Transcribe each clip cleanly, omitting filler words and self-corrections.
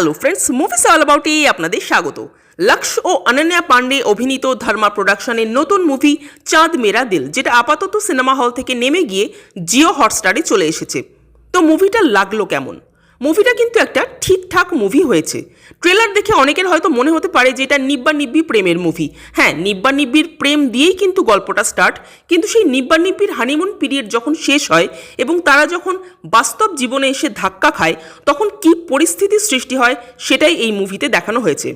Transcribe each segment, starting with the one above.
Hello friends, movies all অ্যাবাউটে আপনাদের স্বাগত। লক্ষ ও অনন্যা পান্ডে অভিনীত ধর্মা প্রোডাকশনের নতুন মুভি চাঁদ মেরা দিল, যেটা আপাতত সিনেমা হল থেকে নেমে গিয়ে জিও হটস্টারে চলে এসেছে। তো মুভিটা লাগলো কেমন? মুভিটা কিন্তু একটা ঠিকঠাক মুভি হয়েছে। ট্রেলার দেখে অনেকের হয়তো মনে হতে পারে যে এটা নিব্বা নিব্বি প্রেমের মুভি। হ্যাঁ, নিব্বা নিব্বির প্রেম দিয়েই কিন্তু গল্পটা স্টার্ট, কিন্তু সেই নিব্বা নিব্বির হানিমুন পিরিয়ড যখন শেষ হয় এবং তারা যখন বাস্তব জীবনে এসে ধাক্কা খায়, তখন কি পরিস্থিতির সৃষ্টি হয় সেটাই এই মুভিতে দেখানো হয়েছে।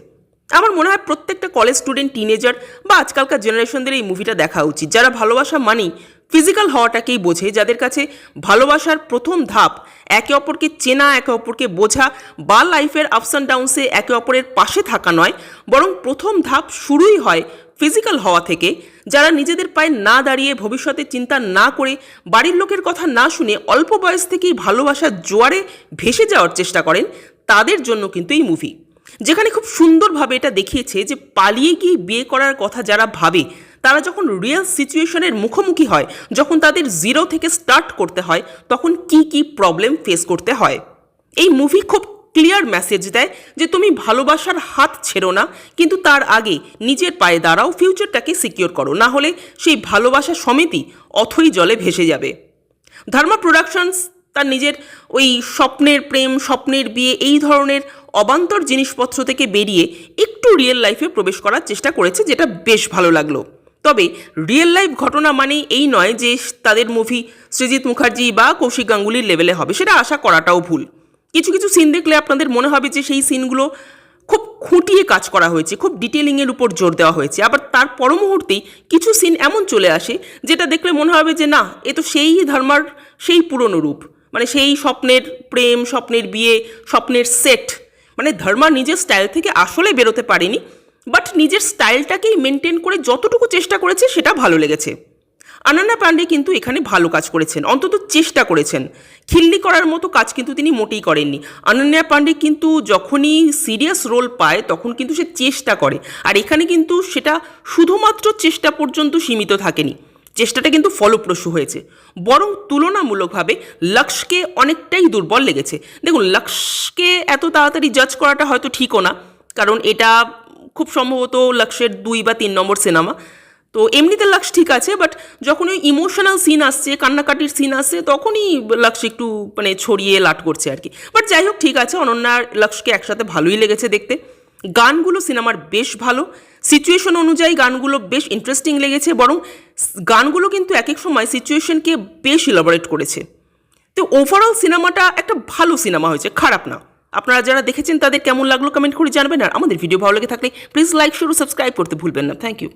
আমার মনে হয় প্রত্যেকটা কলেজ স্টুডেন্ট, টিনেজার বা আজকালকার জেনারেশনদের এই মুভিটা দেখা উচিত, যারা ভালোবাসা মানেই ফিজিক্যাল হওয়াটাকেই বোঝে, যাদের কাছে ভালোবাসার প্রথম ধাপ একে অপরকে চেনা, একে অপরকে বোঝা বা লাইফের আপস অ্যান্ড ডাউনসে একে অপরের পাশে থাকা নয়, বরং প্রথম ধাপ শুরুই হয় ফিজিক্যাল হওয়া থেকে। যারা নিজেদের পায়ে না দাঁড়িয়ে, ভবিষ্যতের চিন্তা না করে, বাড়ির লোকের কথা না শুনে অল্প বয়স থেকেই ভালোবাসার জোয়ারে ভেসে যাওয়ার চেষ্টা করেন, তাদের জন্য কিন্তু এই মুভি, যেখানে খুব সুন্দরভাবে এটা দেখিয়েছে যে পালিয়ে গিয়ে বিয়ে করার কথা যারা ভাবে, তারা যখন রিয়েল সিচুয়েশনের মুখোমুখি হয়, যখন তাদের জিরো থেকে স্টার্ট করতে হয়, তখন কি কি প্রবলেম ফেস করতে হয়। এই মুভি খুব ক্লিয়ার মেসেজ দেয় যে তুমি ভালোবাসার হাত ছেড়ো না, কিন্তু তার আগে নিজের পায়ে দাঁড়াও, ফিউচারটাকে সিকিওর করো, না হলে সেই ভালোবাসা সমেতই অথই জলে ভেসে যাবে। ধর্মা প্রোডাকশনস তার নিজের ওই স্বপ্নের প্রেম, স্বপ্নের বিয়ে, এই ধরনের অবান্তর জিনিসপত্র থেকে বেরিয়ে একটু রিয়েল লাইফে প্রবেশ করার চেষ্টা করেছে, যেটা বেশ ভালো লাগলো। তবে রিয়েল লাইফ ঘটনা মানেই এই নয় যে তাদের মুভি সৃজিত মুখার্জি বা কৌশিক গাঙ্গুলির লেভেলে হবে, সেটা আশা করাটাও ভুল। কিছু কিছু সিন দেখলে আপনাদের মনে হবে যে সেই সিনগুলো খুব খুঁটিয়ে কাজ করা হয়েছে, খুব ডিটেলিংয়ের উপর জোর দেওয়া হয়েছে। আবার তার পর মুহূর্তেই কিছু সিন এমন চলে আসে যেটা দেখলে মনে হবে যে না, এ তো সেই ধর্মার সেই পুরনো রূপ, মানে সেই স্বপ্নের প্রেম, স্বপ্নের বিয়ে, স্বপ্নের সেট। মানে ধর্মা নিজের স্টাইল থেকে আসলে বেরোতে পারেনি, বাট নিজের স্টাইলটাকেই মেনটেন করে যতটুকু চেষ্টা করেছে সেটা ভালো লেগেছে। অনন্যা পান্ডে কিন্তু এখানে ভালো কাজ করেছেন, অন্তত চেষ্টা করেছেন। খিল্লি করার মতো কাজ কিন্তু তিনি মোটেই করেননি। অনন্যা পান্ডে কিন্তু যখনই সিরিয়াস রোল পায় তখন কিন্তু সে চেষ্টা করে, আর এখানে কিন্তু সেটা শুধুমাত্র চেষ্টা পর্যন্ত সীমিত থাকেনি, চেষ্টাটা কিন্তু ফলপ্রসূ হয়েছে। বরং তুলনামূলকভাবে লক্ষ্যকে অনেকটাই দুর্বল লেগেছে। দেখুন, লক্ষ্যকে এত তাড়াতাড়ি জাজ করাটা হয়তো ঠিকও না, কারণ এটা খুব সম্ভবত লক্ষ্যের 2 বা 3 নম্বর সিনেমা। তো এমনিতে লক্ষ্য ঠিক আছে, বাট যখন ওই ইমোশনাল সিন আসছে, কান্নাকাটির সিন আসছে, তখনই লক্ষ্য একটু মানে ছড়িয়ে লাট করছে আর কি। বাট যাই হোক, ঠিক আছে, অনন্যার লক্ষ্যকে একসাথে ভালোই লেগেছে দেখতে। গানগুলো সিনেমার বেশ ভালো, সিচুয়েশন অনুযায়ী গানগুলো বেশ ইন্টারেস্টিং লেগেছে, বরং গানগুলো কিন্তু এক এক সময় সিচুয়েশনকে বেশ ইলাবোরেট করেছে। তো ওভারঅল সিনেমাটা একটা ভালো সিনেমা হয়েছে, খারাপ না। আপনারা যারা দেখেছেন তাদের কেমন লাগলো কমেন্ট করে জানবেন, আর আমাদের ভিডিও ভালো লেগে থাকলে প্লিজ লাইক, শেয়ার ও সাবস্ক্রাইব করতে ভুলবেন না। Thank you.